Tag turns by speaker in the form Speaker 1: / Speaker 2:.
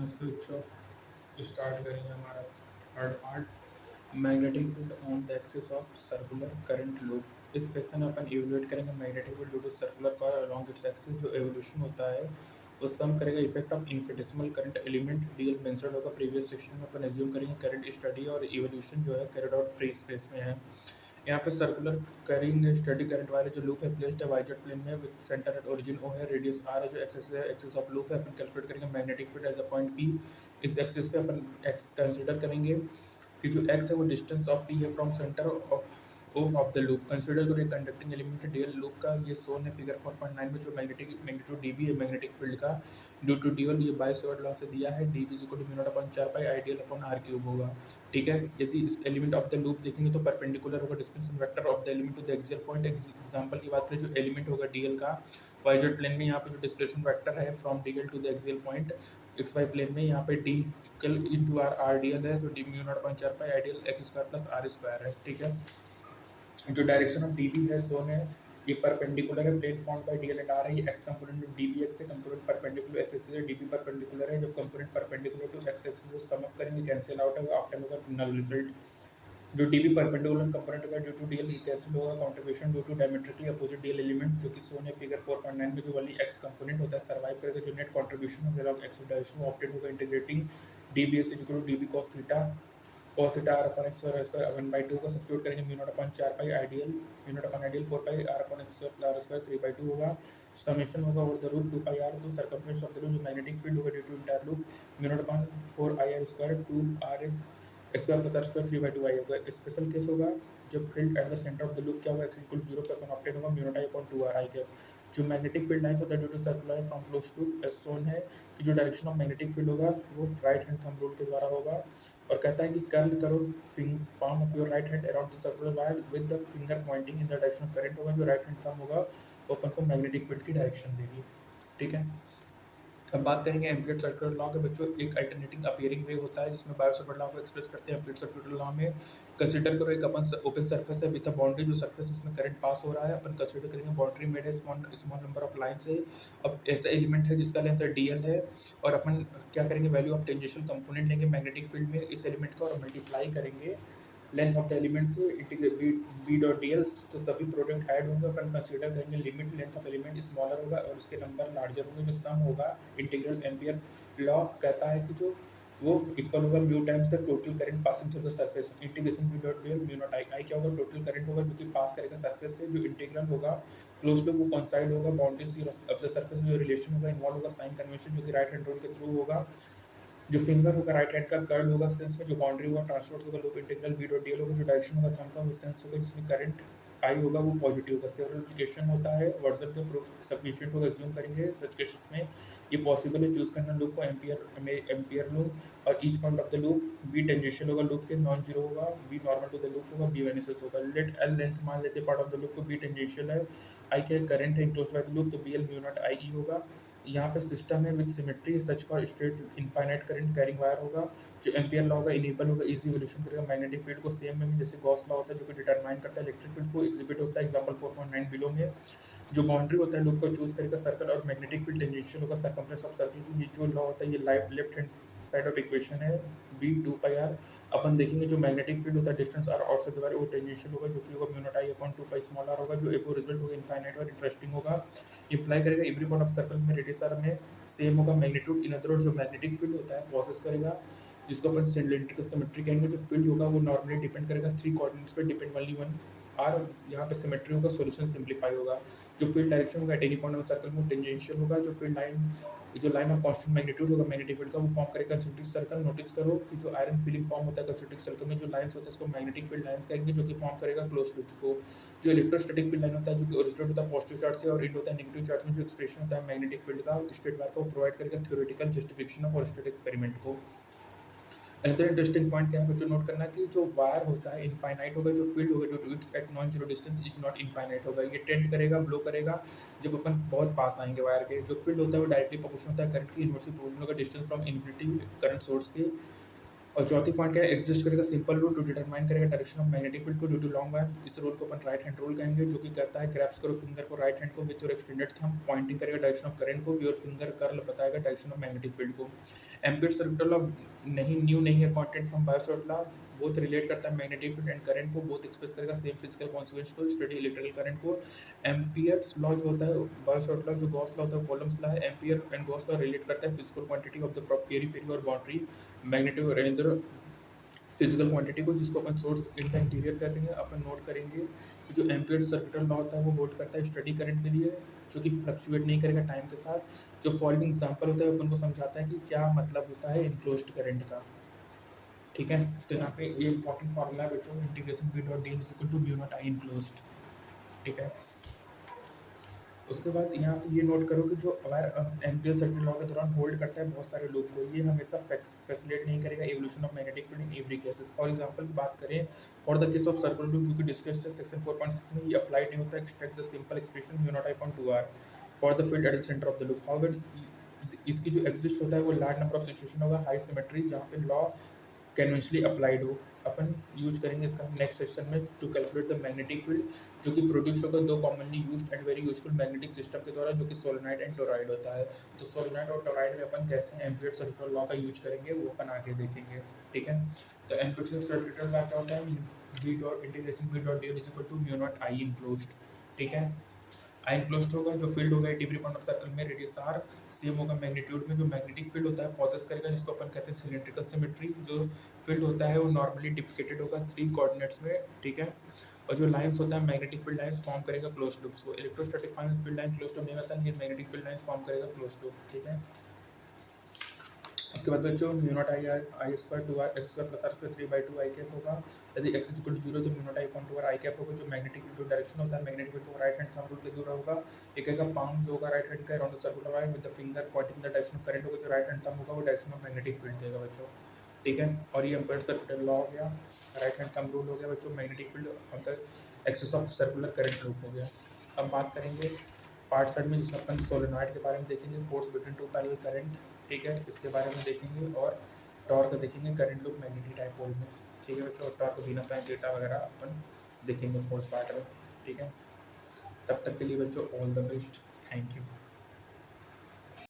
Speaker 1: Switch start करेंगे हमारा third part magnetic field on the axis of circular current loop. इस section में अपन इवेल्युएट करेंगे magnetic field due to circular coil along its axis. जो evolution होता है वो सम करेगा effect of infinitesimal current element DL mentioned होगा प्रीवियस सेक्शन में। अपन एज्यूम करेंगे करंट स्टडी और इवोल्यूशन जो है कैरिड आउट फ्री स्पेस में है। यहाँ पे सर्कुलर कैरिंग स्टडी करंट वाले जो लूप है प्लेस्ड है वाइजेड प्लेन में with centre at origin O है, रेडियस आर है, जो एक्सिस है एक्सिस ऑफ लूप है। अपन कैलकुलेट करेंगे magnetic field at the point P. इस एक्सिस पे अपन एक्स कंसीडर करेंगे कि जो एक्स है वो डिस्टेंस ऑफ पी है from centre of the loop. Consider करो एक कंडक्टिंग एलिमेंट डीएल लूप का, ये सोन है फिगर 4.9 में। जो मैग्नेटिक मैग्नीट्यूड डीबी है मैग्नेटिक फील्ड का ड्यू टू डीएल, ये बाय सेवर्ट लॉ से दिया है, dB is equal to mu naught upon 4 pi ideal upon R cube होगा। ठीक है, यदि इस एलिमेंट ऑफ द लूप देखेंगे तो परपेंडिकुलर होगा displacement vector of the element to the axial point. Example की बात करें, जो एलिमेंट होगा डीएल का वाइजेड प्लेन में, यहाँ पे जो डिस्प्लेसमेंट वेक्टर है from dL to the axial point X Y plane में, यहाँ पे डी कल इंटू आर आर डीएल है, तो D mu naught upon 4 pi ideal X square plus R square है। ठीक है, जो डायरेक्शन ऑफ डीबी है सोन है, ये परपेंडिकुलर है plane form by dL and R है। ये एक्स कंपोनेंट डीबी एक्स से कंपोनेंट परपेंडिकुलर एक्स एक्सिस है, डीबी परपेंडिकुलर है। जब component perpendicular to X axis से सम अप करेंगे कैंसिल आउट है, आफ्टर होगा नल रिजल्ट। जो डीबी परपेंडिकुलर कंपोनेंट होगा ड्यू टू डीएल कैंसिल होगा contribution due to diametrically opposite dL element, जो कि सोन है फिगर 4.9 में। जो वाली एक्स कंपोनेंट होता है सर्वाइव करेगा, जो नेट कॉन्ट्रीब्यूशन होगा लॉग एक्स डायरेक्शन ऑप्टेड होगा integrating dB X equal to dB cos theta cos theta R upon X square 1/2 का सब्स्टिट्यूट करेंगे mu naught upon 4 pi ideal mu naught upon ideal 4 pi R upon X square R square 3/2 होगा। Summation होगा over the root 2 pi R, तो circumference of the loop जो magnetic field होगा due to entire loop mu naught upon 4 I R square 2 R X square plus R square 3/2 I होगा। Special case होगा जब field at the centre of the loop क्या होगा X equal 0 पे अपन obtain होगा mu not I upon 2 R I cap. जो magnetic field lines होता है due to circular from close to as shown है कि जो डायरेक्शन ऑफ मैग्नेटिक फील्ड होगा वो राइट हैंड थंब रूल के द्वारा होगा। और कहता है कि कर्ल करो palm of your right hand around the circular wire with the finger pointing in the direction of current होगा। जो राइट हैंड थंब होगा वो अपन को मैग्नेटिक फील्ड की डायरेक्शन देगी। ठीक है, अब बात करेंगे एम्पलीट्यूड सर्कुलर लॉ के बच्चों। एक अल्टरनेटिंग अपीयरिंग वेव होता है जिसमें बायो सर्कुलर लॉ को एक्सप्रेस करते हैं एम्पलीट्यूड सर्कुलर लॉ में। कंसीडर करो एक अपन ओपन सरफेस है विद अ बाउंड्री, जो सरफेस उसमें करंट पास हो रहा है। अपन कंसीडर करेंगे बाउंड्री मेड है स्मॉल नंबर ऑफ लाइन से। अब ऐसा एलिमेंट है जिसका लेंथ डीएल है, और अपन क्या करेंगे वैल्यू ऑफ टेंजेंशियल कंपोनेंट लेंगे मैग्नेटिक फील्ड में इस एलिमेंट का और मल्टीप्लाई करेंगे लेंथ ऑफ द एलिमेंट से integrate B dot D L, तो सभी प्रोडक्ट ऐड होंगे। अपन कंसीडर करेंगे limit length of element smaller होगा और उसके नंबर लार्जर होंगे। जो सम होगा इंटीग्रल एम्पियर लॉ कहता है कि जो वो इक्वल होगा mu times the total current passing through the surface integration B dot D L mu not I. I क्या होगा टोटल करंट होगा जो कि पास करेगा सरफेस से। जो इंटीग्रल होगा क्लोज टू वो कॉन्साइड होगा boundary C of the surface में। जो रिलेशन होगा इन्वॉल्व होगा साइन कन्वेंशन जो कि राइट हैंड रूल के थ्रू होगा। जो फिंगर होगा राइट हैंड का कर्ल होगा सेंस में। जो बाउंड्री होगा ट्रांसवर्स होगा loop integral B dot dL होगा। जो डायरेक्शन होगा थंब का वो सेंस होगा जिसमें करंट आई होगा वो पॉजिटिव होगा। सेवरल एप्लीकेशन होता है वर्जन पे प्रूफ सफिशिएंट होगा एज्यूम करेंगे सच केसेस में ये पॉसिबल है। चूज करना लूप को एम्पियर लूप और each point of the loop B tangential होगा लूप के नॉन जीरो होगा, B normal to the loop होगा, बी वेनिसेस होगा। लेट एल लेंथ मान लेते पार्ट ऑफ द लूप को बी टेंजेंशियल है, आई के करंट है इनक्लोज्ड बाय द लूप तो B L mu not I E होगा। यहाँ पे सिस्टम है with symmetry such for straight infinite current carrying wire होगा। जो एम्पियर लॉ होगा इनेबल होगा इजी इवोल्यूशन करेगा मैग्नेटिक फील्ड को सेम में जैसे गॉस लॉ होता है जो कि डिटरमाइन करता है इलेक्ट्रिक फील्ड को एग्जिबिट होता है एग्जांपल 4.9 बिलो में। जो बाउंड्री होता है लूप को चूज करेगा सर्कल और मैग्नेटिक फील्ड टेंजेंशियल होगा सर्कमफ्रेंस ऑफ सर्कल। जो नीचे लॉ होता है ये left hand side of equation है बी 2 पाई आर। अपन देखेंगे जो मैग्नेटिक फील्ड होता है डिस्टेंस आर आउट से द्वारा वो टेंजेंशियल होगा जो कि होगा mu not I upon 2 pi small R होगा। जो एक रिजल्ट होगा इनफाइनाइट और इंटरेस्टिंग होगा। इंप्लाई करेगा एवरी पॉइंट ऑफ सर्कल में रेडियस आर में सेम होगा मैग्नीट्यूड। इन अदर वर्ड जो मैग्नेटिक फील्ड होता है प्रोसेस करेगा जिसको अपन सिलेंड्रिकल सिमेट्री कहेंगे। जो फील्ड होगा वो नॉर्मली डिपेंड करेगा 3 कोऑर्डिनेट्स पे डिपेंड ओनली वन आर। यहाँ पे सिमेट्री होगा सॉल्यूशन सिंप्लीफाई होगा। जो फील्ड डायरेक्शन होगा at any point of circle में टेंजेंशियल होगा। जो फील्ड लाइन जो लाइन ऑफ कांस्टेंट मैग्नीट्यूड होगा मैग्नेटिक फील्ड का वो फॉर्म करेगा कंसेंट्रिक सर्कल। नोटिस करो कि जो आयरन फीलिंग फॉर्म होता है कंसेंट्रिक सर्कल में जो लाइंस होता है इसको मैग्नेटिक फील्ड लाइंस कहेंगे जो कि फॉर्म करेगा क्लोज लूप को। जो इलेक्ट्रोस्टैटिक फील्ड लाइन होता है जो कि ओरिजिनेट होता है पॉजिटिव चार्ज से और एंड होता है नेगेटिव चार्ज में। जो एक्सप्रेशन होता है मैग्नेटिक फील्ड का स्ट्रेट वायर को प्रोवाइड करेगा theoretical justification of originate experiment को। अनदर इंटरेस्टिंग पॉइंट क्या है बच्चों नोट करना कि जो वायर होता है इनफाइनाइट होगा। जो फील्ड होगा due to its at non zero distance is not infinite होगा। ये टेंड करेगा ब्लो करेगा जब अपन बहुत पास आएंगे वायर के। जो फील्ड होता है वो डायरेक्टली प्रोपोर्शनल होता है करंट की इनवर्सली प्रोपोर्शनल होगा distance from infinity current source के। और चौथी पॉइंट क्या है, एग्जिस्ट करेगा सिंपल रूल टू डिटरमाइन करेगा डायरेक्शन ऑफ मैग्नेटिक फील्ड को ड्यू टू लॉन्ग वायर। इस रूल को अपन राइट हैंड रूल कहेंगे, जो कि कहता है ग्रैप्स करो फिंगर को राइट हैंड को with your extended thumb, pointing करेगा डायरेक्शन ऑफ करंट को, योर फिंगर कर्ल बताएगा डायरेक्शन ऑफ मैग्नेटिक फील्ड को। एम्पीयर सर्किट लॉ नहीं है content from Biot Savart law, both relate करता है मैग्नेटिक फील्ड एंड करंट को, बोथ एक्सप्रेस करेगा सेम फिजिकल कॉन्सिक्वेंस को, स्टडी इलेक्ट्रिकल करंट को। एम्पियर्स लॉ जो होता है बायोसॉट लॉ, जो गॉस लॉ होता है कॉलम्स लॉ है, ampere and Gauss law relate करता है physical quantity of the periphery और बाउंड्री मैग्नेटिक और इधर फिजिकल क्वांटिटी को, जिसको अपन सोर्स इन द इंटीरियर कहते हैं। अपन नोट करेंगे कि जो एम्पियर सर्किटल लॉ होता है वो वोट करता है स्टडी करंट के लिए, जो कि फ्लक्चुएट नहीं करेगा टाइम के साथ। जो फॉलोइंग एग्जांपल होता है अपन को समझाता है कि क्या मतलब होता है इनक्लोज्ड करंट का। ठीक है, तो यहाँ पे ये इंपॉर्टेंट फॉर्मूला है बच्चों, integration P dot D is equal to mu not I enclosed. ठीक है, उसके बाद यहाँ पे ये नोट करो कि जो वायर एम्पियर सर्किट लॉ के दौरान होल्ड करता है बहुत सारे लूप को, ये हमेशा फैसिलिटेट नहीं करेगा evolution of magnetic field in every cases. For example की बात करें, for the case of circular loop जो कि डिस्कस्ड है सेक्शन 4.6 में, ये अप्लाइड नहीं होता। Extract the simple expression mu naught I upon 2r for the field at the centre of the loop. However इसकी जो एग्जिस्ट होता है वो लार्ज नंबर ऑफ सिचुएशन होगा, हाई सिमेट्री, जहाँ पे लॉ कन्वेंशनली अप्लाइड हो। अपन यूज करेंगे इसका नेक्स्ट सेक्शन में to calculate the magnetic field, जो कि प्रोड्यूस होगा दो commonly used and very useful magnetic system के द्वारा, जो कि सोलेनॉइड एंड टोरॉइड होता है। तो सोलेनॉइड और टोरॉइड में अपन कैसे एम्पियर सर्किटल लॉ का यूज करेंगे वो अपन आगे देखेंगे। ठीक है, तो एम्पियर सर्किटल लॉ क्या होता है, B dot integration B dot D is equal to mu not I enclosed. ठीक है, आई इनक्लोज्ड होगा, जो फील्ड होगा डिग्री पॉइंट ऑफ सर्कल में रेडियस आर, सेम होगा मैग्नीट्यूड में। जो मैग्नेटिक फील्ड होता है पॉसेस करेगा, जिसको अपन कहते हैं सिलेंड्रिकल सिमेट्री। जो फील्ड होता है वो नॉर्मली डिपिकेटेड होगा 3 कोऑर्डिनेट्स में। ठीक है, और जो लाइंस होता है मैग्नेटिक फील्ड लाइंस फॉर्म करेगा क्लोज लूप्स को। Electrostatic field line close loop नहीं होता, लेकिन मैग्नेटिक फील्ड लाइन फॉर्म करेगा क्लोज लूप। ठीक है, उसके बाद बच्चों mu not I I square two R X square plus R square 3/2 I cap होगा। यदि एक्स इज इक्वल टू 0 तो mu not I upon 2 R I cap होगा। जो मैग्नेटिक जो डायरेक्शन होता है मैग्नेटिक फील्ड, तो राइट हैंड थंब रूल के द्वारा होगा। एक है पाम जो होगा राइट हैंड का around the circular line with the finger Poynting the direction of current होगा। जो राइट हैंड थंब होगा वो डायरेक्शन ऑफ मैग्नेटिक फील्ड देगा बच्चों। ठीक है, और ये एम्पियर सर्किटल लॉ हो गया, राइट हैंड थंब रूल हो गया बच्चों, मैग्नेटिक फील्ड मतलब axis of circular current loop हो गया। अब बात करेंगे पार्ट थर्ड में, जिसमें अपन सोलेनॉइड के बारे में देखेंगे, force between two parallel current. ठीक है, इसके बारे में देखेंगे, और टॉर्क देखेंगे करंट लूप मैग्नेटिक डाइपोल में। ठीक है बच्चों, टॉर्क बिना साइन डेटा वगैरह अपन देखेंगे फोर्थ पार्ट में। ठीक है, तब तक के लिए बच्चों all the best, thank you.